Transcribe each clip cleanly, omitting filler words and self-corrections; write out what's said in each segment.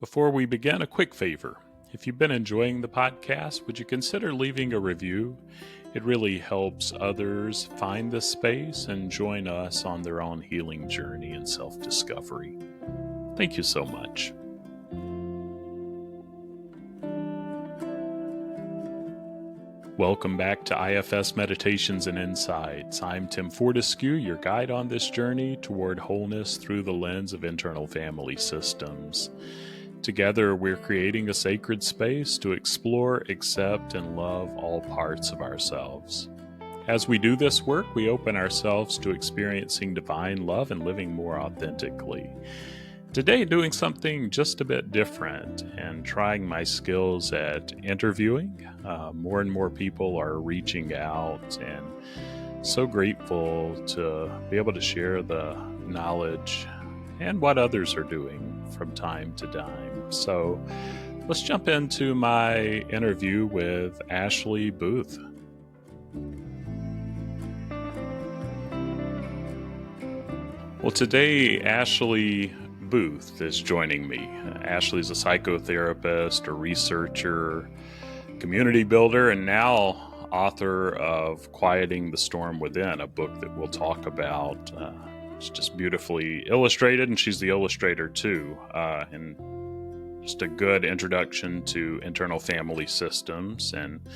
Before we begin, a quick favor. If you've been enjoying the podcast, would you consider leaving a review? It really helps others find this space and join us on their own healing journey and self-discovery. Thank you so much. Welcome back to IFS Meditations and Insights. I'm Tim Fortescue, your guide on this journey toward wholeness through the lens of internal family systems. Together, we're creating a sacred space to explore, accept, and love all parts of ourselves. As we do this work, we open ourselves to experiencing divine love and living more authentically. Today, doing something just a bit different and trying my skills at interviewing. More and more people are reaching out, and so grateful to be able to share the knowledge and what others are doing from time to time. So let's jump into my interview with Ashley Booth. Well, today, Ashley Booth is joining me. Ashley's a psychotherapist, a researcher, community builder, and now author of Quieting the Storm Within, a book that we'll talk about. It's just beautifully illustrated, and she's the illustrator too. And just a good introduction to internal family systems. And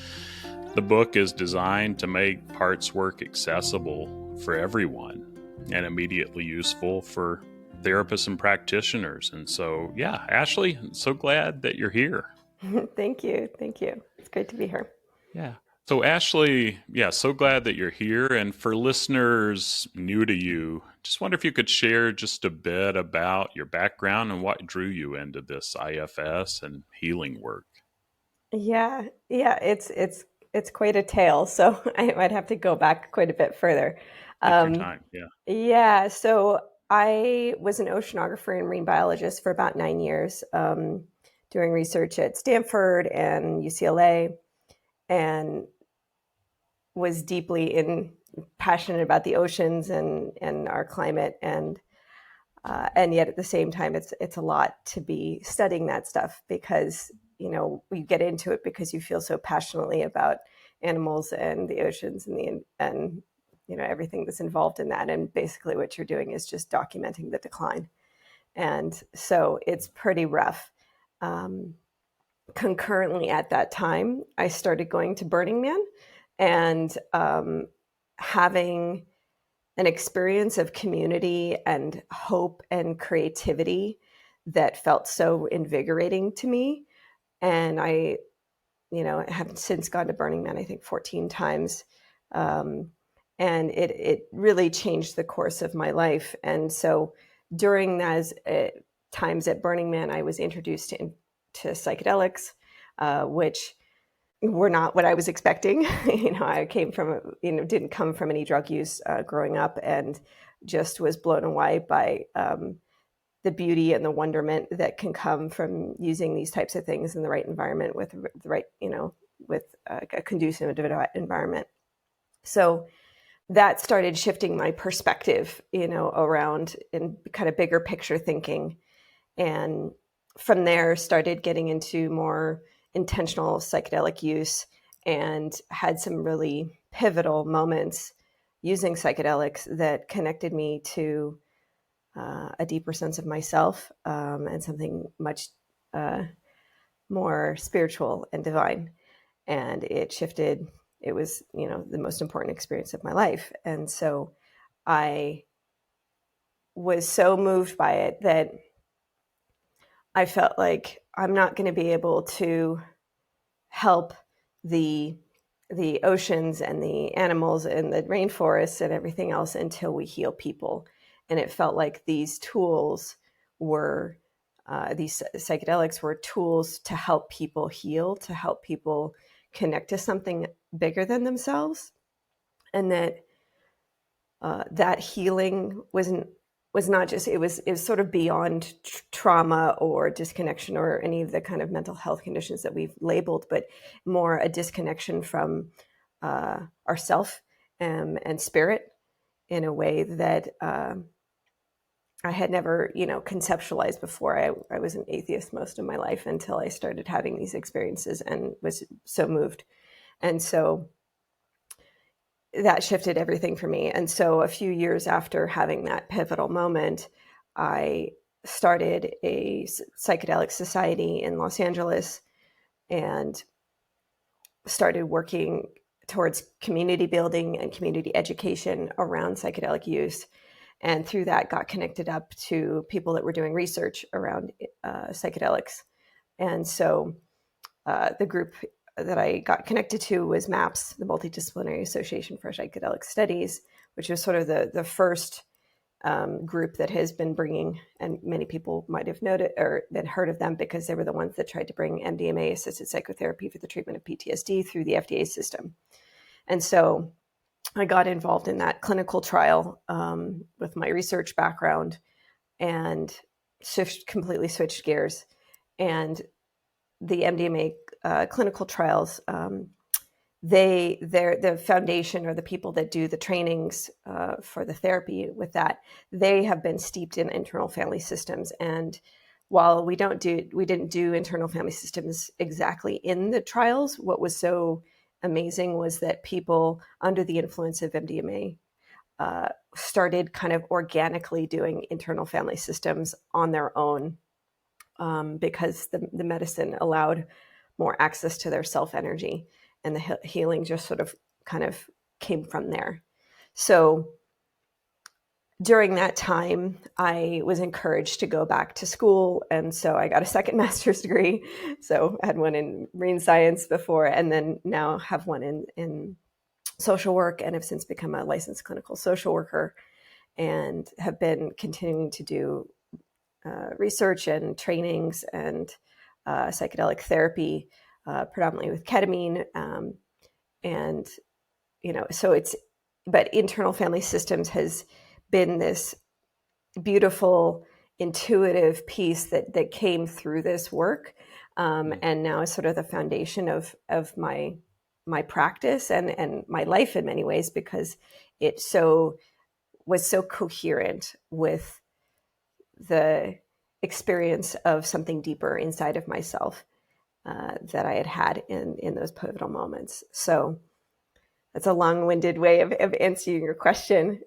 the book is designed to make parts work accessible for everyone and immediately useful for therapists and practitioners. And so, yeah, Ashley, I'm so glad that you're here. Thank you. It's great to be here. Yeah. So Ashley, so glad that you're here. And for listeners new to you, just wonder if you could share just a bit about your background and what drew you into this IFS and healing work. Yeah, it's quite a tale. So I might have to go back quite a bit further. Take your time. Yeah. So I was an oceanographer and marine biologist for about 9 years, doing research at Stanford and UCLA, and was deeply passionate about the oceans and our climate, and yet at the same time, it's a lot to be studying that stuff because you get into it because you feel so passionately about animals and the oceans and everything that's involved in that. And basically, what you're doing is just documenting the decline, and so it's pretty rough. Concurrently, at that time, I started going to Burning Man and having an experience of community and hope and creativity that felt so invigorating to me. And I, have since gone to Burning Man, I think 14 times. And it really changed the course of my life. And so during those times at Burning Man, I was introduced to psychedelics, which were not what I was expecting. I came from, didn't come from any drug use growing up, and just was blown away by the beauty and the wonderment that can come from using these types of things in the right environment with the right, with a conducive environment. So that started shifting my perspective, around in kind of bigger picture thinking. And from there started getting into more intentional psychedelic use and had some really pivotal moments using psychedelics that connected me to a deeper sense of myself, and something much more spiritual and divine. And it was, the most important experience of my life. And so I was so moved by it that I felt like I'm not going to be able to help the oceans and the animals and the rainforests and everything else until we heal people. And it felt like these tools were, these psychedelics were tools to help people heal, to help people connect to something bigger than themselves. And that that healing was not just, it was sort of beyond trauma or disconnection or any of the kind of mental health conditions that we've labeled, but more a disconnection from ourself and spirit in a way that I had never, conceptualized before. I was an atheist most of my life until I started having these experiences and was so moved. And so that shifted everything for me. And so a few years after having that pivotal moment, I started a psychedelic society in Los Angeles and started working towards community building and community education around psychedelic use. And through that, got connected up to people that were doing research around psychedelics. And so the group that I got connected to was MAPS, the Multidisciplinary Association for Psychedelic Studies, which was sort of the first group that has been bringing, and many people might have noted or been heard of them because they were the ones that tried to bring MDMA-assisted psychotherapy for the treatment of PTSD through the FDA system. And so I got involved in that clinical trial with my research background and completely switched gears. And the MDMA clinical trials, the foundation or the people that do the trainings for the therapy with that, they have been steeped in internal family systems. And while we didn't do internal family systems exactly in the trials, what was so amazing was that people under the influence of MDMA started kind of organically doing internal family systems on their own because the medicine allowed more access to their self energy, and the healing just sort of kind of came from there. So during that time, I was encouraged to go back to school. And so I got a second master's degree. So I had one in marine science before, and then now have one in social work, and have since become a licensed clinical social worker and have been continuing to do research and trainings and psychedelic therapy, predominantly with ketamine. And, but internal family systems has been this beautiful, intuitive piece that came through this work. And now is sort of the foundation of my practice and my life in many ways, because it was so coherent with the experience of something deeper inside of myself that I had in those pivotal moments. So that's a long-winded way of answering your question.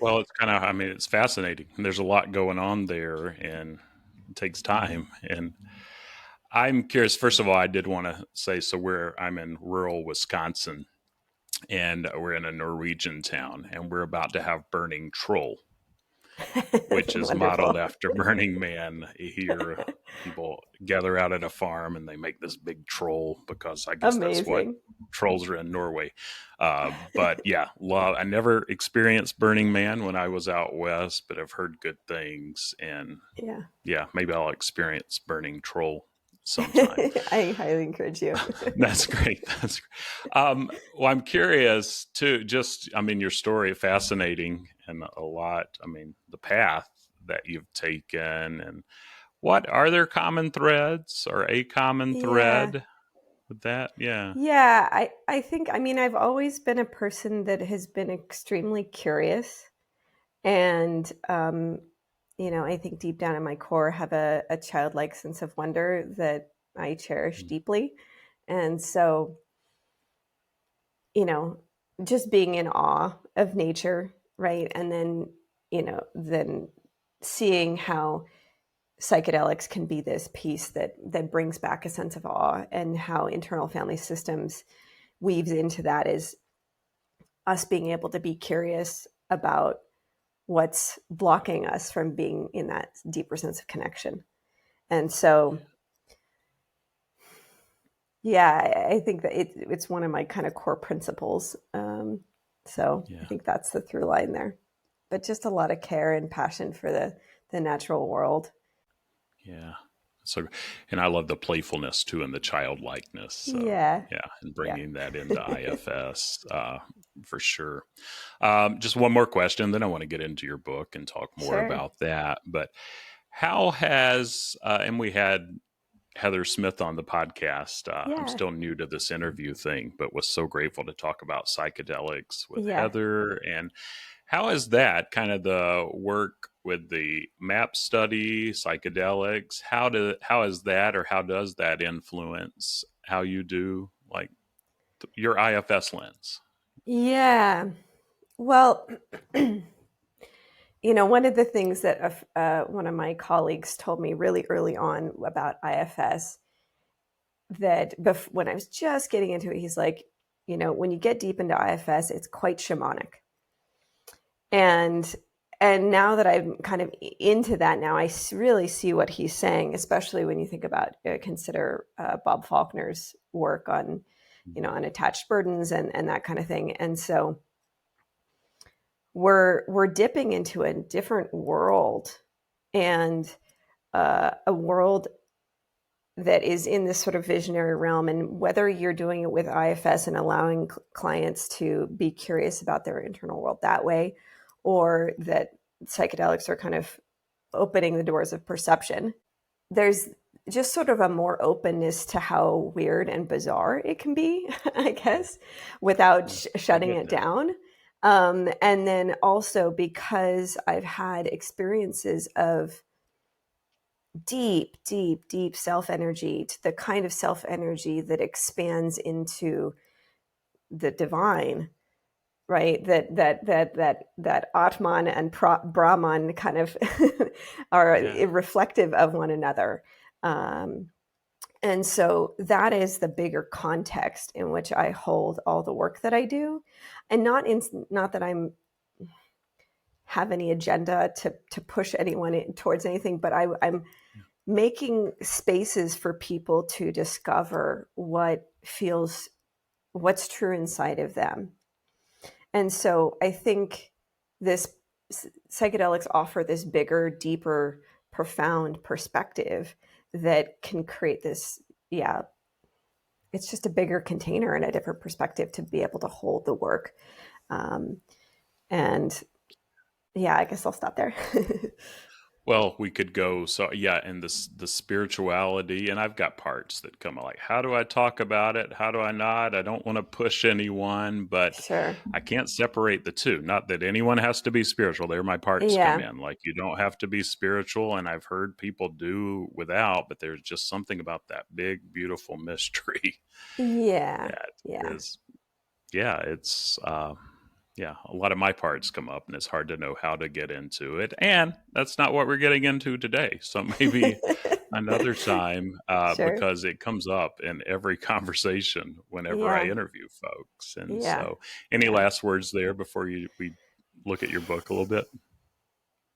Well, it's kind of, I mean, it's fascinating. There's a lot going on there, and it takes time. And I'm curious, first of all, I did want to say, so I'm in rural Wisconsin, and we're in a Norwegian town, and we're about to have Burning Troll, which is modeled Wonderful. after Burning Man. Here, people gather out at a farm and they make this big troll because I guess that's what Amazing. trolls are in Norway. But yeah, I never experienced Burning Man when I was out west, but I've heard good things. And Yeah. yeah, maybe I'll experience Burning Troll sometime. I highly encourage you. That's great. That's great. Well, I'm curious too. I mean, your story is fascinating, and a lot. I mean, the path that you've taken, and what are there common threads or a common Yeah. thread with that? Yeah. Yeah. I think, I've always been a person that has been extremely curious. And, I think deep down in my core, have a childlike sense of wonder that I cherish deeply. And so, you know, just being in awe of nature, right? And then, then seeing how psychedelics can be this piece that brings back a sense of awe, and how internal family systems weaves into that is us being able to be curious about what's blocking us from being in that deeper sense of connection. And so, yeah, I think that it's one of my kind of core principles. So I Yeah. think that's the through line there. But just a lot of care and passion for the natural world. Yeah. So, and I love the playfulness too, and the childlikeness. So, Yeah. yeah, and Yeah. bringing that into IFS for sure. Just one more question, then I want to get into your book and talk more Sure. about that. But how has, and we had Heather Smith on the podcast. I'm Yeah. still new to this interview thing, but was so grateful to talk about psychedelics with Yeah. Heather. And how is that kind of the work with the map study, psychedelics. How is that, or how does that influence how you do like your IFS lens? Yeah. Well, one of the things that one of my colleagues told me really early on about IFS, that when I was just getting into it, he's like, when you get deep into IFS, it's quite shamanic. And now that I'm kind of into that now, I really see what he's saying, especially when you think about consider Bob Faulkner's work on, unattached burdens and that kind of thing. And so we're dipping into a different world, and a world that is in this sort of visionary realm. And whether you're doing it with IFS and allowing clients to be curious about their internal world that way, or that psychedelics are kind of opening the doors of perception, there's just sort of a more openness to how weird and bizarre it can be, I guess, without shutting it down. And then also because I've had experiences of deep, deep, deep self energy, to the kind of self energy that expands into the divine, right? That Atman and Brahman kind of are reflective of one another. And so that is the bigger context in which I hold all the work that I do, and not that I'm have any agenda to push anyone towards anything, but I'm making spaces for people to discover what's true inside of them. And so I think this psychedelics offer this bigger, deeper, profound perspective that can create this, it's just a bigger container and a different perspective to be able to hold the work. And I guess I'll stop there. Well, we could go, and the spirituality, and I've got parts that come like, how do I talk about it? How do I not? I don't want to push anyone, but Sure. I can't separate the two. Not that anyone has to be spiritual. There my parts come in. Like, you don't have to be spiritual, and I've heard people do without, but there's just something about that big, beautiful mystery. That is, it's a lot of my parts come up, and it's hard to know how to get into it. And that's not what we're getting into today. So maybe another time, Sure. because it comes up in every conversation whenever I interview folks. And so any last words there before we look at your book a little bit?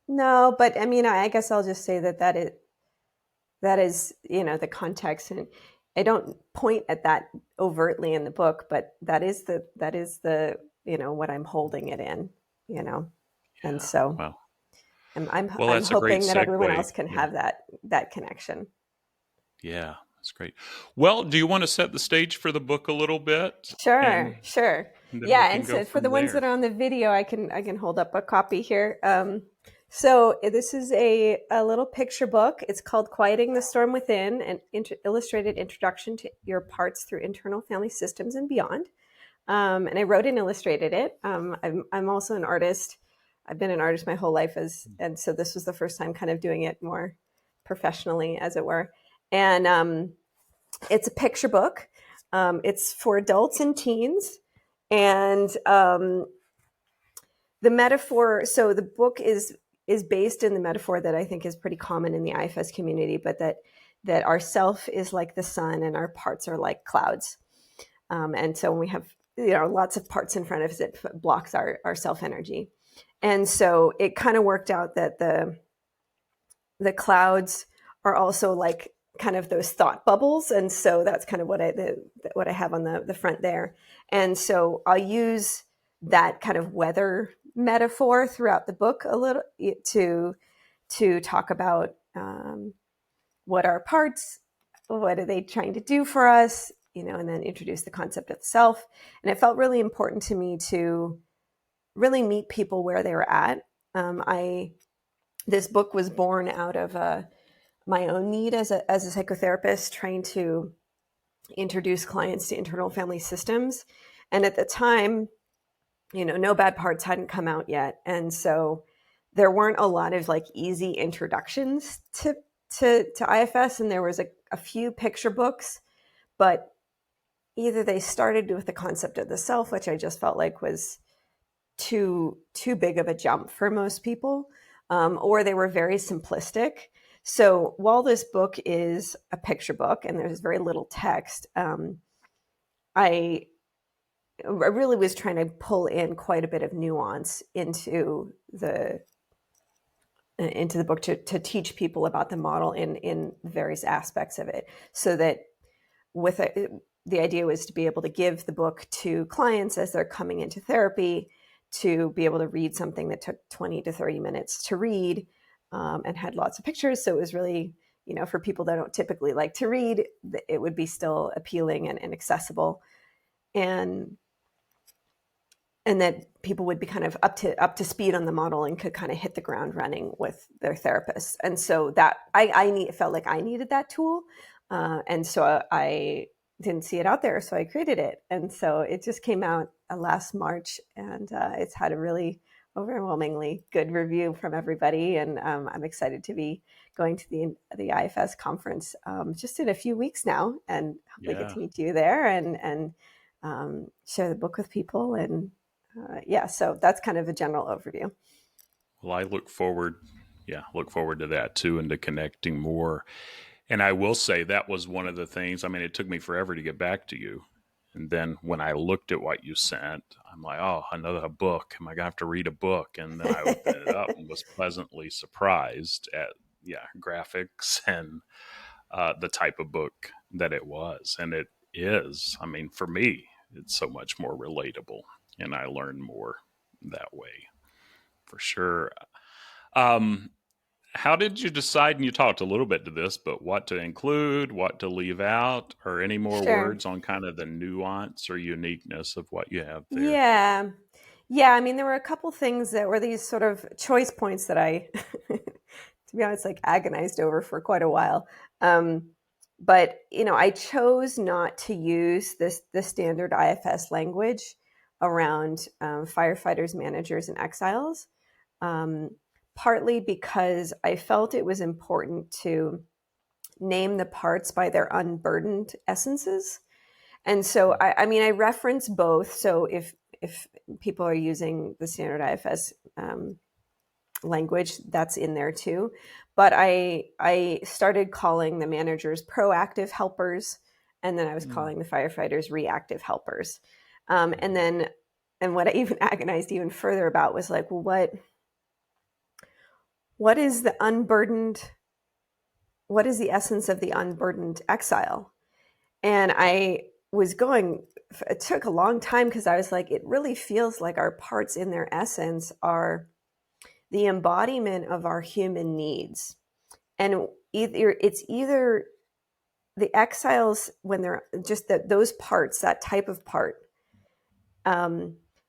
No, but I mean, I guess I'll just say that is, the context, and I don't point at that overtly in the book, but that is the what I'm holding it in, and so I'm hoping that everyone else can have that connection. Yeah, that's great. Well, do you want to set the stage for the book a little bit? Sure. And So for the ones that are on the video, I can hold up a copy here. So this is a little picture book. It's called Quieting the Storm Within, an illustrated introduction to your parts through internal family systems and beyond. And I wrote and illustrated it. I'm also an artist. I've been an artist my whole life, and so this was the first time kind of doing it more professionally, as it were. And it's a picture book. It's for adults and teens. And the metaphor, so the book is based in the metaphor that I think is pretty common in the IFS community, but that our self is like the sun and our parts are like clouds. And so when we have lots of parts in front of us, it blocks our self energy. And so it kind of worked out that the clouds are also like kind of those thought bubbles. And so that's kind of what I have on the front there. And so I'll use that kind of weather metaphor throughout the book a little to talk about what are parts, what are they trying to do for us, and then introduce the concept of self. And it felt really important to me to really meet people where they were at. This book was born out of my own need as a psychotherapist, trying to introduce clients to internal family systems. And at the time, no bad parts hadn't come out yet. And so there weren't a lot of like easy introductions to IFS, and there was a few picture books, but either they started with the concept of the self, which I just felt like was too big of a jump for most people, or they were very simplistic. So while this book is a picture book and there's very little text, I really was trying to pull in quite a bit of nuance into the book to teach people about the model in various aspects of it, so that with the idea was to be able to give the book to clients as they're coming into therapy, to be able to read something that took 20 to 30 minutes to read, and had lots of pictures. So it was really, for people that don't typically like to read, it would be still appealing and accessible. And that people would be kind of up to speed on the model and could kind of hit the ground running with their therapist. And so that I felt like I needed that tool. And so I didn't see it out there, so I created it. And so it just came out last March, and it's had a really overwhelmingly good review from everybody. And I'm excited to be going to the IFS conference just in a few weeks now, and hopefully get to meet you there and share the book with people. And so that's kind of a general overview. Well, I look forward to that too, and to connecting more. And I will say that was one of the things, I mean, it took me forever to get back to you. And then when I looked at what you sent, I'm like, oh, another book. Am I going to have to read a book? And then I opened it up and was pleasantly surprised at, graphics and the type of book that it was. And it is, I mean, for me, it's so much more relatable, and I learned more that way, for sure. How did you decide, and you talked a little bit to this, but what to include, what to leave out, or any more Sure. words on kind of the nuance or uniqueness of what you have there? Yeah. I mean, there were a couple things that were these sort of choice points that I, to be honest, like agonized over for quite a while. But I chose not to use the standard IFS language around firefighters, managers, and exiles. Partly because I felt it was important to name the parts by their unburdened essences. And so, I reference both. So if people are using the standard IFS language, that's in there too. But I started calling the managers proactive helpers, and then I was calling the firefighters reactive helpers. And what I even agonized even further about was like, well, what is the essence of the unburdened exile? And it took a long time, because I was like, it really feels like our parts in their essence are the embodiment of our human needs. And it's either the exiles, when they're just those parts, that type of part,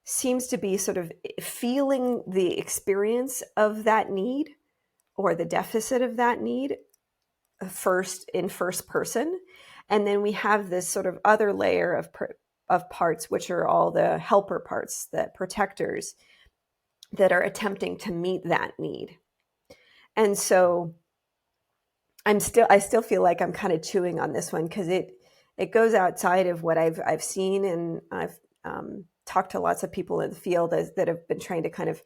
seems to be sort of feeling the experience of that need or the deficit of that need in first person. And then we have this sort of other layer of parts, which are all the helper parts, the protectors, that are attempting to meet that need. And so I still feel like I'm kind of chewing on this one, because it goes outside of what I've seen, and I've talked to lots of people in the field that have been trying to kind of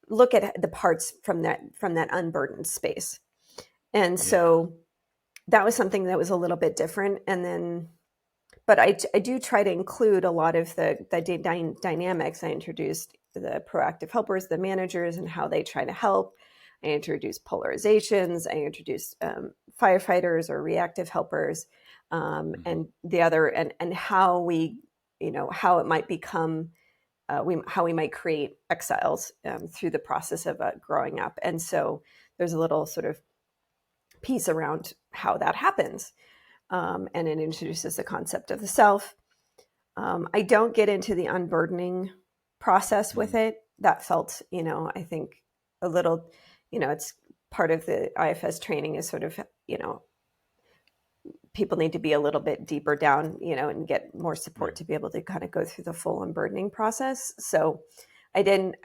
look at the parts from that unburdened space. And so that was something that was a little bit different. And then, but I do try to include a lot of the dynamics. I introduced the proactive helpers, the managers, and how they try to help. I introduced polarizations. I introduced firefighters or reactive helpers, and the other, and how we, how it might become, how we might create exiles through the process of growing up. And so there's a little sort of piece around how that happens. And it introduces the concept of the self. I don't get into the unburdening process with it. That felt, I think a little, it's part of the IFS training is sort of, people need to be a little bit deeper down, and get more support to be able to kind of go through the full unburdening process. So I didn't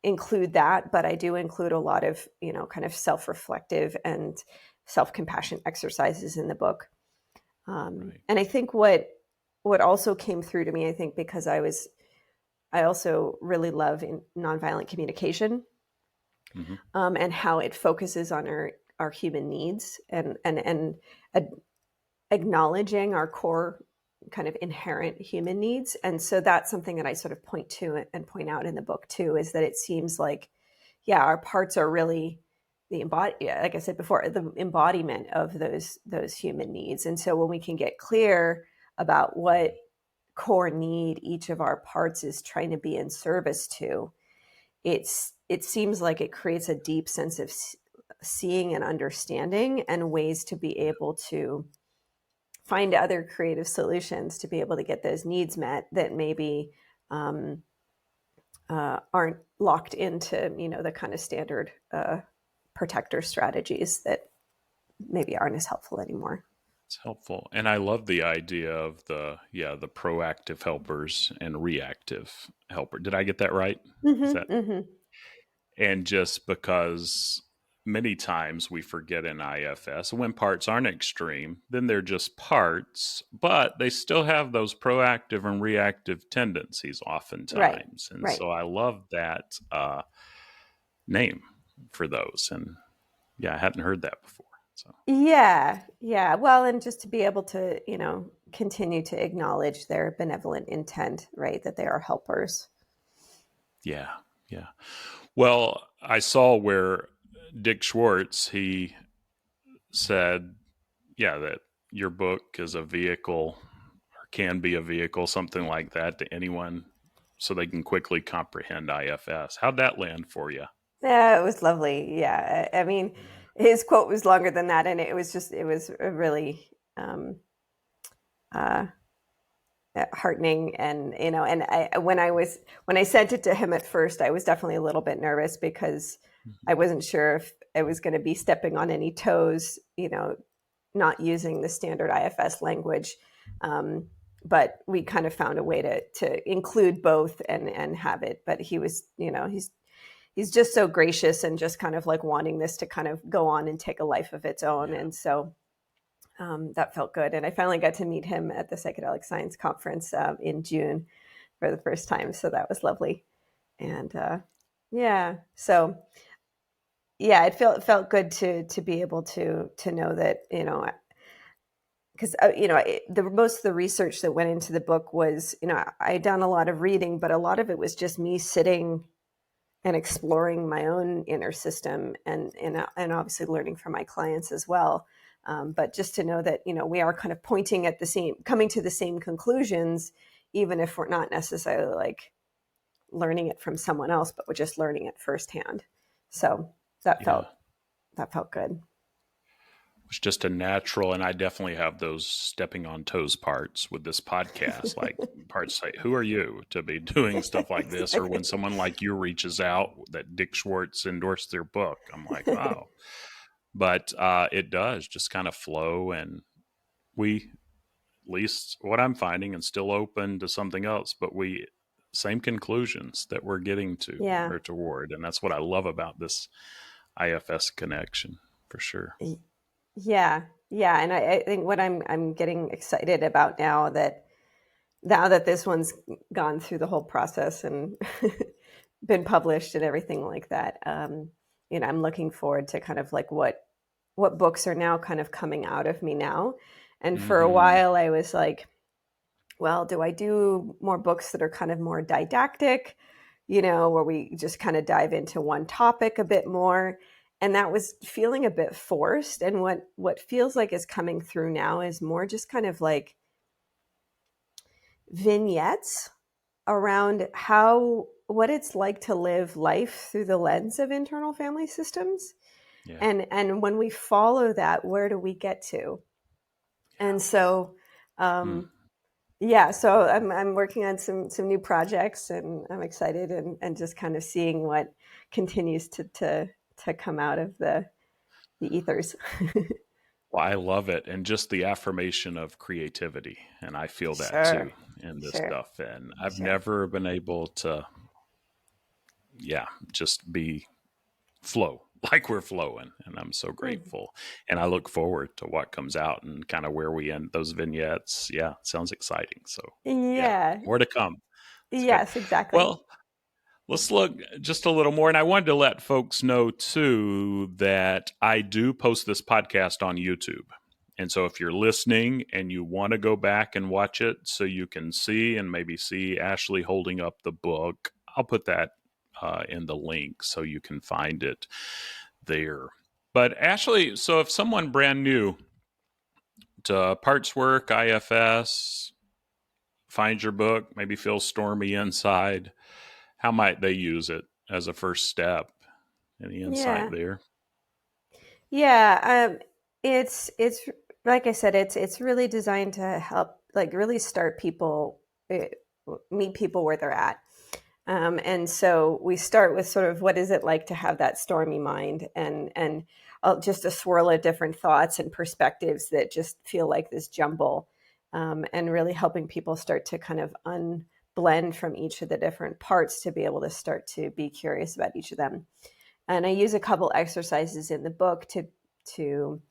include that, but I do include a lot of, kind of self-reflective and self-compassion exercises in the book. Right. And I think what also came through to me, I think because I also really love nonviolent communication, Mm-hmm. and how it focuses on our human needs and acknowledging our core kind of inherent human needs. And so that's something that I sort of point to and point out in the book too, is that it seems like, yeah, our parts are really like I said before, the embodiment of those human needs. And so when we can get clear about what core need each of our parts is trying to be in service to, it seems like it creates a deep sense of seeing and understanding, and ways to be able to find other creative solutions to be able to get those needs met that maybe um, aren't locked into the kind of standard protector strategies that maybe aren't as helpful anymore. It's helpful. And I love the idea of the proactive helpers and reactive helper. Did I get that right? Is that, Mm-hmm, mm-hmm. and just because many times we forget in IFS when parts aren't extreme, then they're just parts, but they still have those proactive and reactive tendencies Right, oftentimes. And right. so I love that name for those. And yeah, I hadn't heard that before. So Yeah, yeah. Well, and just to be able to, continue to acknowledge their benevolent intent, right? That they are helpers. yeah, yeah. Well, I saw where Dick Schwartz, he said, yeah, that your book is a vehicle or can be a vehicle, something like that, to anyone so they can quickly comprehend IFS. How'd that land for you? Yeah, it was lovely. Yeah. I mean, his quote was longer than that, and it was a really uh, heartening. And, and when I sent it to him at first, I was definitely a little bit nervous because I wasn't sure if I was going to be stepping on any toes, not using the standard IFS language. But we kind of found a way to include both and have it. But he was, he's just so gracious and just kind of like wanting this to kind of go on and take a life of its own. Yeah. And so that felt good. And I finally got to meet him at the Psychedelic Science Conference in June for the first time. So that was lovely. And yeah, so yeah, it felt good to be able to know that, because the most of the research that went into the book was, I had done a lot of reading, but a lot of it was just me sitting and exploring my own inner system, and obviously learning from my clients as well. But just to know that, we are kind of pointing at coming to the same conclusions, even if we're not necessarily like learning it from someone else, but we're just learning it firsthand. So that Yeah. felt that felt good. It's just a natural, and I definitely have those stepping on toes parts with this podcast. Like parts like, who are you to be doing stuff like this? Or when Exactly. someone like you reaches out that Dick Schwartz endorsed their book, I'm like, wow. But it does just kind of flow, and we, at least what I'm finding, and still open to something else, but we same conclusions that we're getting to Yeah. or toward, and that's what I love about this IFS connection for sure. Yeah. Yeah. And I think what I'm getting excited about now that this one's gone through the whole process and been published and everything like that, I'm looking forward to kind of like what books are now kind of coming out of me now. And for a Mm-hmm. while I was like, well, do I do more books that are kind of more didactic, where we just kind of dive into one topic a bit more? And that was feeling a bit forced. And what feels like is coming through now is more just kind of like vignettes around what it's like to live life through the lens of internal family systems. Yeah. And when we follow that, where do we get to? And so Mm. yeah, so I'm working on some new projects, and I'm excited, and just kind of seeing what continues to come out of the ethers. Well, I love it. And just the affirmation of creativity. And I feel that Sure, too in this sure, stuff. And I've sure. never been able to yeah, just be flow like we're flowing. And I'm so Mm. grateful. And I look forward to what comes out and kind of where we end those vignettes. Yeah, sounds exciting. So, yeah, Yeah. more to come. It's good. Yes, exactly. Well, let's look just a little more. And I wanted to let folks know, too, that I do post this podcast on YouTube. And so if you're listening and you want to go back and watch it so you can see and maybe see Ashley holding up the book, I'll put that in the link so you can find it there. But Ashley, so if someone brand new to parts work, IFS, finds your book, maybe feels stormy inside, how might they use it as a first step? Any insight Yeah. there? Yeah. It's like I said, it's really designed to help, like, really start people, uh, meet people where they're at. And so we start with sort of what is it like to have that stormy mind, and just a swirl of different thoughts and perspectives that just feel like this jumble, and really helping people start to kind of unblend from each of the different parts to be able to start to be curious about each of them. And I use a couple exercises in the book to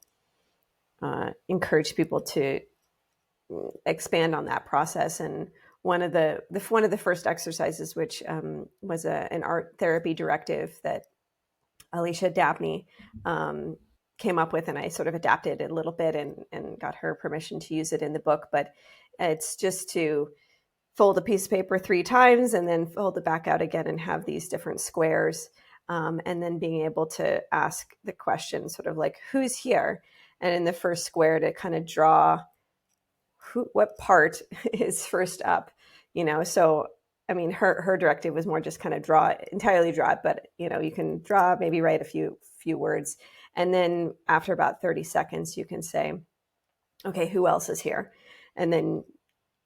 encourage people to expand on that process. And one of the first exercises, which was an art therapy directive that Alicia Dabney came up with, and I sort of adapted it a little bit and got her permission to use it in the book. But it's just to fold a piece of paper 3 times and then fold it back out again and have these different squares. And then being able to ask the question, sort of like, who's here? And in the first square, to kind of draw what part is first up, So, I mean, her directive was more just kind of entirely draw it, but you can draw, maybe write a few words, and then after about 30 seconds, you can say, okay, who else is here? And then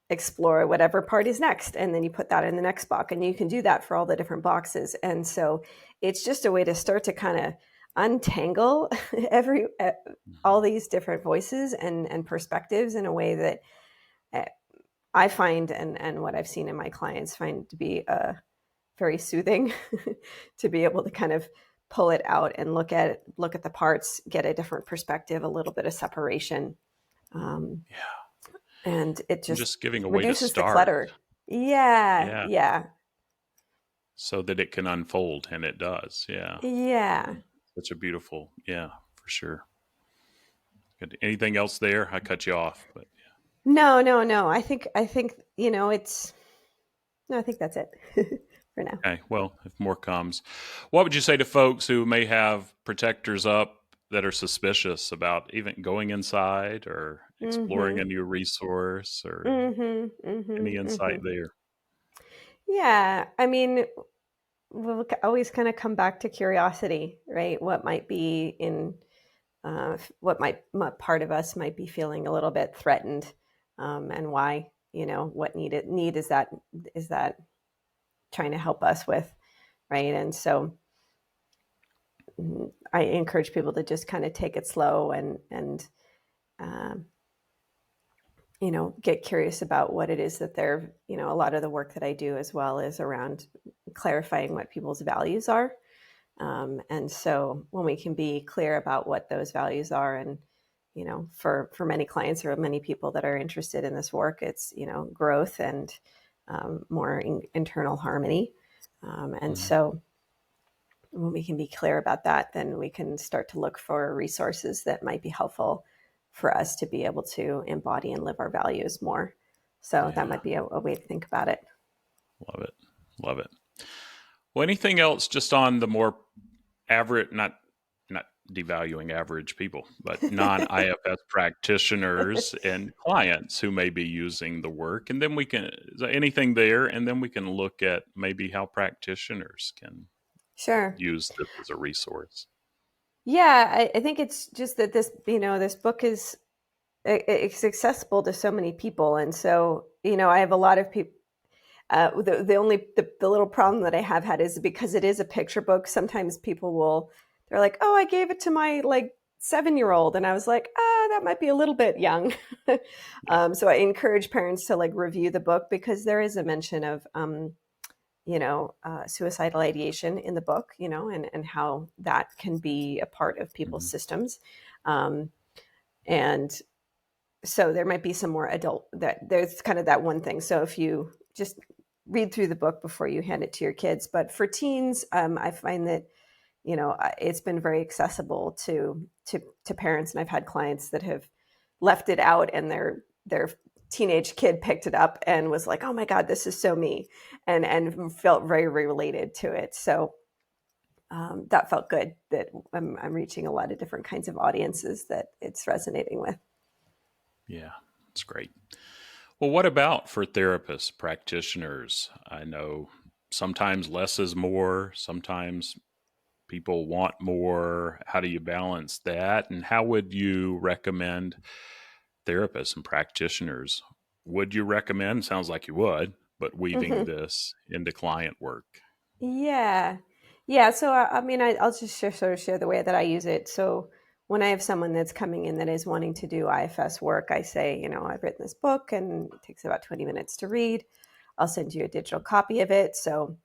explore whatever part is next, and then you put that in the next box, and you can do that for all the different boxes. And so it's just a way to start to kind of untangle all these different voices and perspectives in a way that I find, and what I've seen in my clients find to be very soothing, to be able to kind of pull it out and look at the parts, get a different perspective, a little bit of separation. Um, Yeah. and it And just just giving a way to reduces the start. clutter. Yeah, Yeah. yeah, So that it can unfold, and it does. Yeah. yeah. Such a beautiful, yeah, for sure. Good. Anything else there? I cut you off, but No, no, no. I think it's. No, I think that's it for now. okay. Well, if more comes, what would you say to folks who may have protectors up that are suspicious about even going inside or exploring a Mm-hmm. new resource or Mm-hmm. Mm-hmm. any insight Mm-hmm. there? Yeah. I mean, we'll always kind of come back to curiosity, right? What might be in what part of us might be feeling a little bit threatened, and why? What need is that trying to help us with, right? And so I encourage people to just kind of take it slow and um, get curious about what it is that they're. A lot of the work that I do as well is around clarifying what people's values are. And so when we can be clear about what those values are, and for many clients or many people that are interested in this work, it's growth and more internal harmony. And Mhm. so when we can be clear about that, then we can start to look for resources that might be helpful for us to be able to embody and live our values more. So that Yeah, might be a way to think about it. love it, love it. Well, anything else just on the more average, not devaluing average people, but non IFS practitioners and clients who may be using the work, and then we can is there anything there, and then we can look at maybe how practitioners can Sure. use this as a resource. Yeah, I think it's just that this book is it's accessible to so many people, and so I have a lot of people. The little problem that I have had is because it is a picture book. Sometimes they're like, "Oh, I gave it to my 7-year-old," and I was like, "Ah, that might be a little bit young." Yeah. So I encourage parents to review the book, because there is a mention of suicidal ideation in the book, and how that can be a part of people's Hmm. systems. Um, and so there might be some more adult, that there's kind of that one thing. So if you just read through the book before you hand it to your kids. But for teens, I find that, it's been very accessible to parents. And I've had clients that have left it out, and their teenage kid picked it up and was like, oh my God, this is so me, and felt very related to it. So that felt good, that I'm reaching a lot of different kinds of audiences that it's resonating with. Yeah, it's great. Well, what about for therapists, practitioners? I know sometimes less is more, sometimes people want more. How do you balance that? And how would you recommend therapists and practitioners? Would you recommend, sounds like you would, but weaving Hmm. this into client work? Yeah. Yeah. So, I mean, I'll just sort of share the way that I use it. So, when I have someone that's coming in that is wanting to do IFS work, I say, I've written this book and it takes about 20 minutes to read. I'll send you a digital copy of it. So,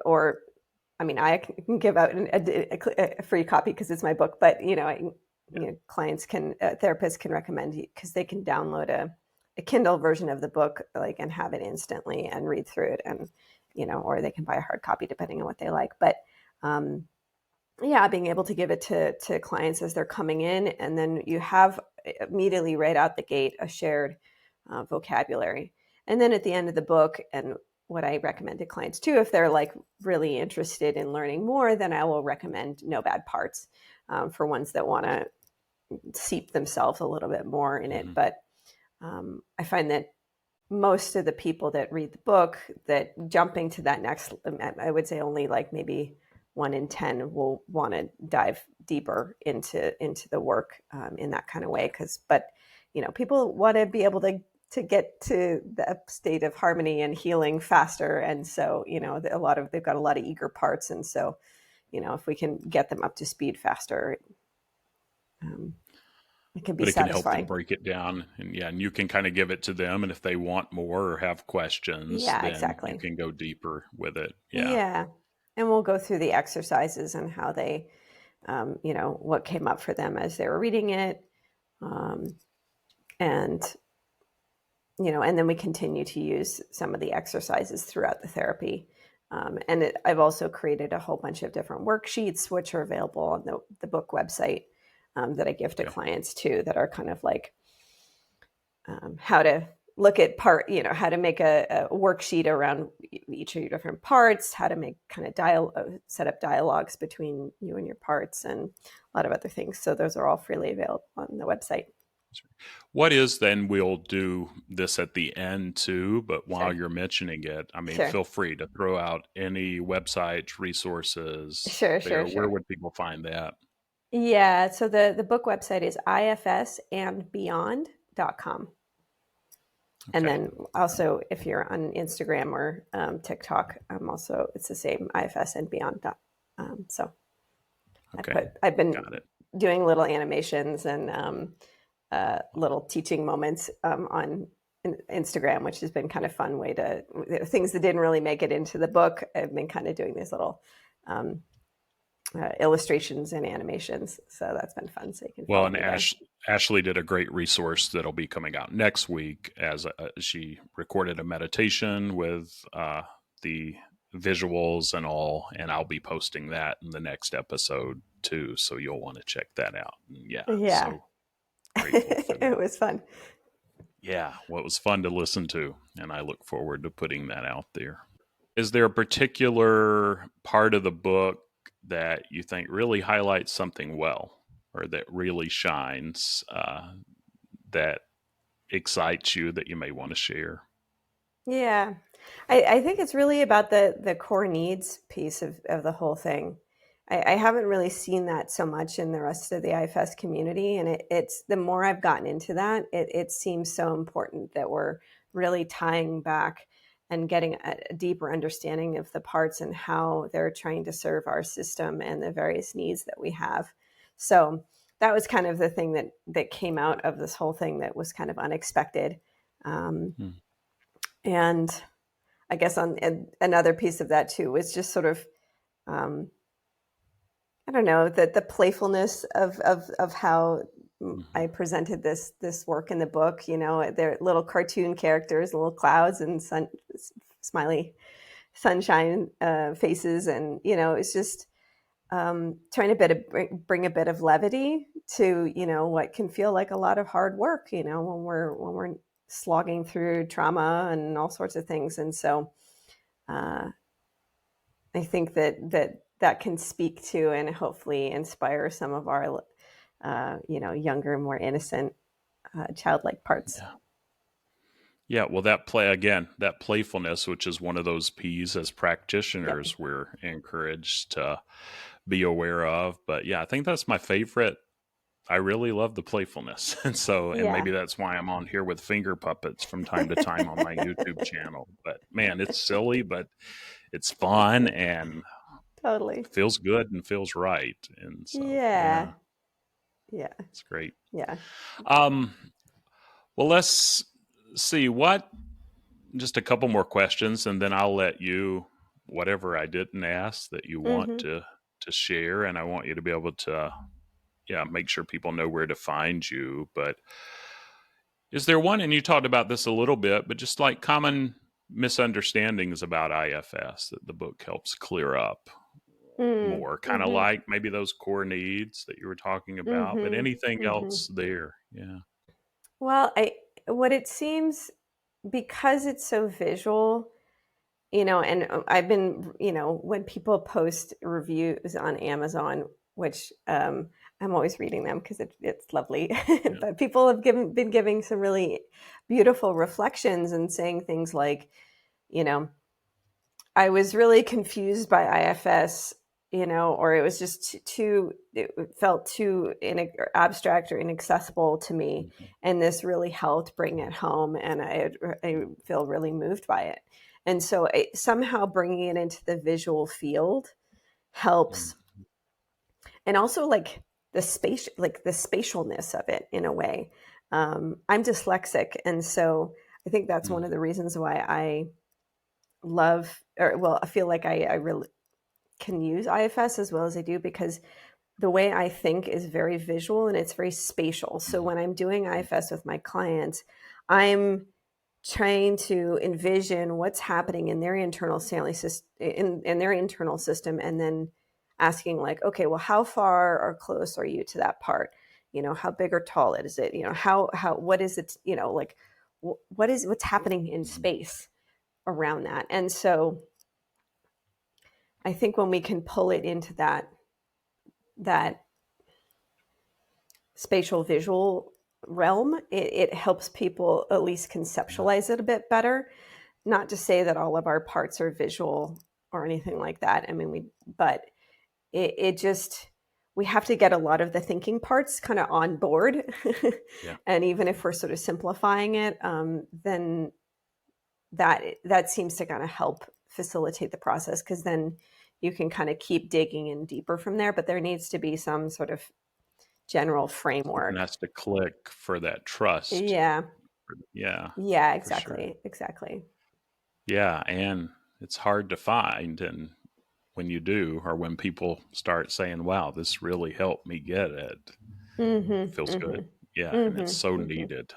or I mean, I can give out a free copy because it's my book, but clients can, therapists can recommend, because they can download a Kindle version of the book, like, and have it instantly and read through it, and or they can buy a hard copy depending on what they like. But um, yeah, being able to give it to clients as they're coming in, and then you have immediately right out the gate a shared vocabulary, and then at the end of the book, and what I recommend to clients too, if they're like really interested in learning more, then I will recommend No Bad Parts, for ones that want to seep themselves a little bit more in it. Mm-hmm. But I find that most of the people that read the book, that jumping to that next, I would say only like maybe 1 in 10 will want to dive deeper into the work, in that kind of way. But people want to be able to get to the state of harmony and healing faster, and so they've got a lot of eager parts, and so if we can get them up to speed faster, um, it can be But it can help them satisfying. break it down. And yeah, and you can kind of give it to them. And if they want more or have questions, Yeah, then you exactly. can go deeper with it. Yeah. Yeah. And we'll go through the exercises and how they, what came up for them as they were reading it. Um, and, and then we continue to use some of the exercises throughout the therapy. I've also created a whole bunch of different worksheets, which are available on the book website, that I give to Okay. clients too, that are kind of like, how to look at how to make a worksheet around each of your different parts, how to make kind of set up dialogues between you and your parts, and a lot of other things. So those are all freely available on the website. What is then, we'll do this at the end too, but while Sure. you're mentioning it, I mean, Sure. feel free to throw out any websites, resources Sure. there. Sure. Where Sure. would people find that? Yeah. So the book website is ifsandbeyond.com. And Okay. then also, if you're on Instagram or TikTok, it's the same, IFS and beyond. So Okay. I've been Got it. doing little animations and little teaching moments on Instagram, which has been kind of fun way to, things that didn't really make it into the book. I've been kind of doing these little um, illustrations and animations, so that's been fun. So you can Well, follow and me there. Ashley did a great resource that'll be coming out next week, as she recorded a meditation with the visuals and all, and I'll be posting that in the next episode too. So you'll want to check that out. And yeah, Yeah, so grateful for it that. was fun. Yeah, well, it was fun to listen to, and I look forward to putting that out there. Is there a particular part of the book that you think really highlights something well, or that really shines, that excites you, that you may want to share? Yeah, I think it's really about the core needs piece of the whole thing. I haven't really seen that so much in the rest of the IFS community, and it's the more I've gotten into that, it seems so important that we're really tying back and getting a deeper understanding of the parts and how they're trying to serve our system and the various needs that we have. So that was kind of the thing that came out of this whole thing that was kind of unexpected. Um, Hmm. and I guess and another piece of that too was just sort of, um, I don't know, the playfulness of how I Mhm. presented this work in the book. They're little cartoon characters, little clouds and smiley sunshine faces, and it's just trying to bring a bit of levity to what can feel like a lot of hard work. When we're slogging through trauma and all sorts of things, and so uh, I think that can speak to and hopefully inspire some of our younger, more innocent, childlike parts. Yeah. Yeah, well, that play again, that playfulness, which is one of those P's as Yep. practitioners we're encouraged to be aware of. But yeah, I think that's my favorite. I really love the playfulness. And Yeah. maybe that's why I'm on here with finger puppets from time to time on my YouTube channel. But man, it's silly, but it's fun and Totally. feels good and feels right. And so, Yeah. yeah, Yeah. it's great. Yeah. Um, well, let's see just a couple more questions, and then I'll let you, whatever I didn't ask that you want Hmm. to share, and I want you to be able to, yeah, make sure people know where to find you. But is there one, and you talked about this a little bit, but just like common misunderstandings about IFS that the book helps clear up more, kind of Mm-hmm. like maybe those core needs that you were talking about, but Mm-hmm. anything Mm-hmm. else there? Yeah. Well, what it seems, because it's so visual, and I've been, when people post reviews on Amazon, which I'm always reading them because it's lovely, Yeah. but people have been giving some really beautiful reflections and saying things like, you know, I was really confused by IFS, or it was just it felt too abstract or inaccessible to me. Mhm. And this really helped bring it home. And I feel really moved by it. And so somehow bringing it into the visual field helps. Mhm. And also like the spatialness of it in a way. I'm dyslexic. And so I think that's one of the reasons why I love, or well, I feel like I really can use IFS as well as I do, because the way I think is very visual and it's very spatial. So Mhm. when I'm doing IFS with my clients, I'm trying to envision what's happening in their internal family system, in their internal system, and then asking like, okay, well, how far or close are you to that part? How big or tall is it? How what is it? Like what's happening in Mhm. space around that? And so I think when we can pull it into that spatial visual realm, it helps people at least Yeah. conceptualize it a bit better. Not to say that all of our parts are visual or anything like that. I mean, but it just, we have to get a lot of the thinking parts kind of on board. Yeah. And even if we're sort of simplifying it, then that seems to kind of help facilitate the process, because then you can kind of keep digging in deeper from there. But there needs to be some sort of general Something framework. has to click for that trust. Yeah. Yeah, Yeah, for sure. exactly. Exactly. Yeah, and it's hard to find. And when you do, or when people start saying, wow, this really helped me get it, Mhm. feels good. Mhm. Yeah, and it's Mhm. so Mhm. needed,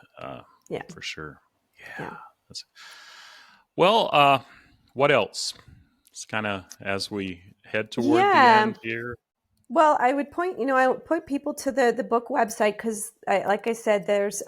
Yeah. for sure. Yeah. Yeah. That's, well, what else? It's kind of as we head toward the Yeah. end here. Well, I would point people to the book website, because, like I said, there's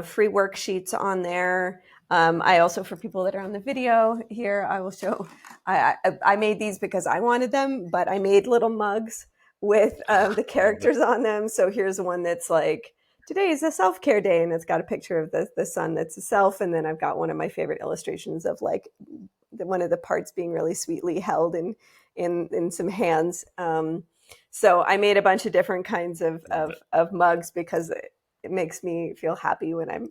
free worksheets on there. I also, for people that are on the video here, I will show. I made these because I wanted them, but I made little mugs with the I love it. characters on them. So here's one that's like, today is a self-care day, and it's got a picture of the sun that's a self, and then I've got one of my favorite illustrations of like one of the parts being really sweetly held in some hands. So I made a bunch of different kinds Love it. of mugs, because it makes me feel happy when I'm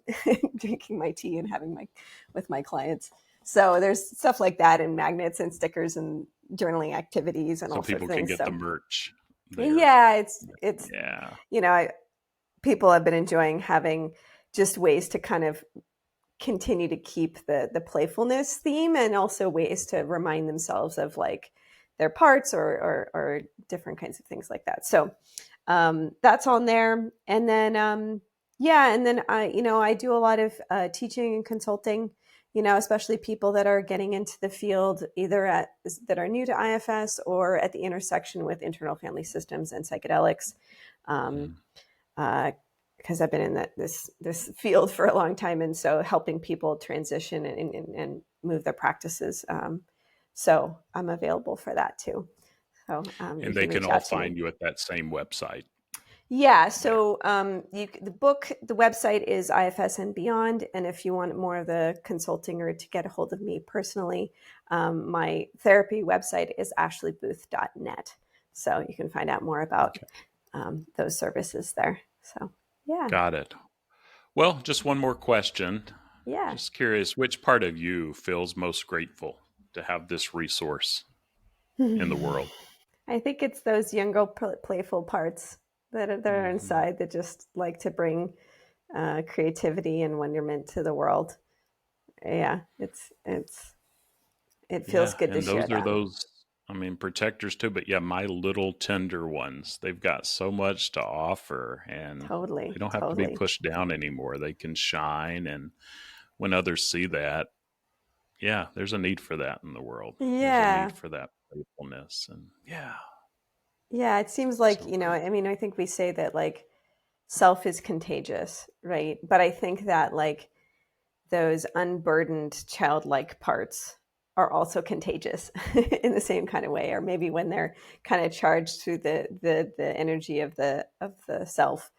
drinking my tea and having my with my clients. So there's stuff like that, and magnets and stickers and journaling activities and So all sorts people of can things. get the So merch there. yeah, it's Yeah. you know, people have been enjoying having just ways to kind of continue to keep the playfulness theme, and also ways to remind themselves of like their parts or different kinds of things like that. So that's on there. And then I do a lot of teaching and consulting, especially people that are getting into the field, either that are new to IFS or at the intersection with internal family systems and psychedelics. Because I've been in this field for a long time, and so helping people transition and move their practices. So I'm available for that too. So and they can all find you at that same website. Yeah. So the website is IFS and Beyond, and if you want more of the consulting or to get a hold of me personally, my therapy website is ashleybooth.net. So you can find out more about those services there. So. Yeah. Got it. Well, just one more question. Yeah. Just curious, which part of you feels most grateful to have this resource in the world? I think it's those younger, playful parts that are inside that just like to bring creativity and wonderment to the world. Yeah, it feels good to share that. And those protectors too, but my little tender ones, they've got so much to offer, and they don't have to be pushed down anymore. They can shine, and when others see that, there's a need for that in the world. There's a need for that playfulness, and it seems like, I think we say that like self is contagious, right? But I think that like those unburdened childlike parts are also contagious in the same kind of way, or maybe when they're kind of charged through the energy of the self,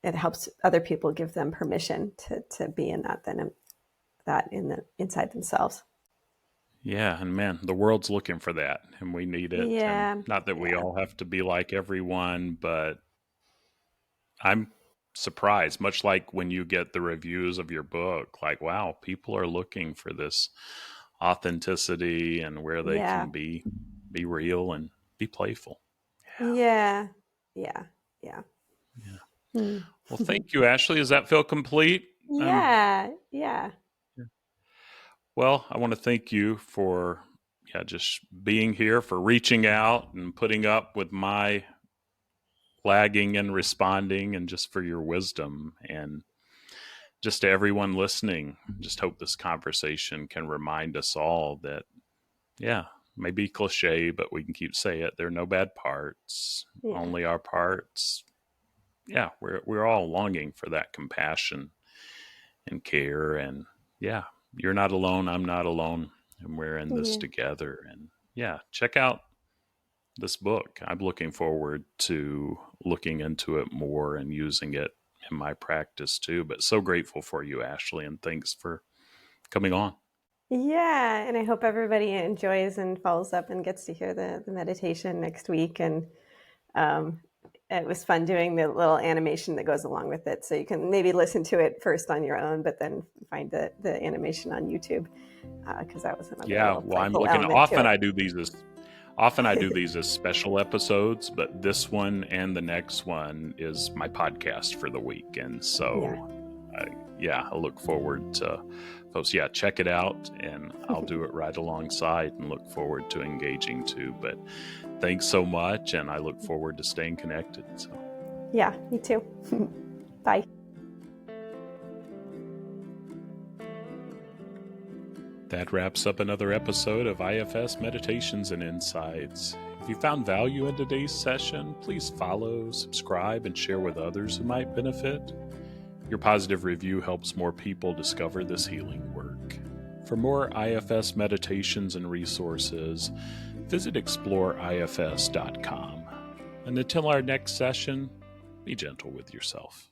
it helps other people, give them permission to be in that inside themselves. Yeah, and man, the world's looking for that, and we need it. Yeah, and not that we all have to be like everyone, but I'm surprised, much like when you get the reviews of your book, like, wow, people are looking for this authenticity and where they can be real and be playful. Yeah. Well, thank you, Ashley. Does that feel complete? Yeah. Well, I want to thank you for just being here, for reaching out and putting up with my lagging and responding, and just for your wisdom. And just to everyone listening, just hope this conversation can remind us all that, maybe cliche, but we can keep saying it. There are no bad parts, only our parts. We're all longing for that compassion and care. And you're not alone. I'm not alone. And we're in this together. And check out this book. I'm looking forward to looking into it more and using it in my practice too. But so grateful for you, Ashley, and thanks for coming on. Yeah, and I hope everybody enjoys and follows up and gets to hear the meditation next week. And it was fun doing the little animation that goes along with it. So you can maybe listen to it first on your own, but then find the animation on YouTube, because that was another I'm looking. Often I do these as special episodes, but this one and the next one is my podcast for the week. And so, I look forward to folks. Check it out, and I'll do it right alongside and look forward to engaging too. But thanks so much, and I look forward to staying connected. So. Yeah, me too. Bye. That wraps up another episode of IFS Meditations and Insights. If you found value in today's session, please follow, subscribe, and share with others who might benefit. Your positive review helps more people discover this healing work. For more IFS meditations and resources, visit exploreifs.com. And until our next session, be gentle with yourself.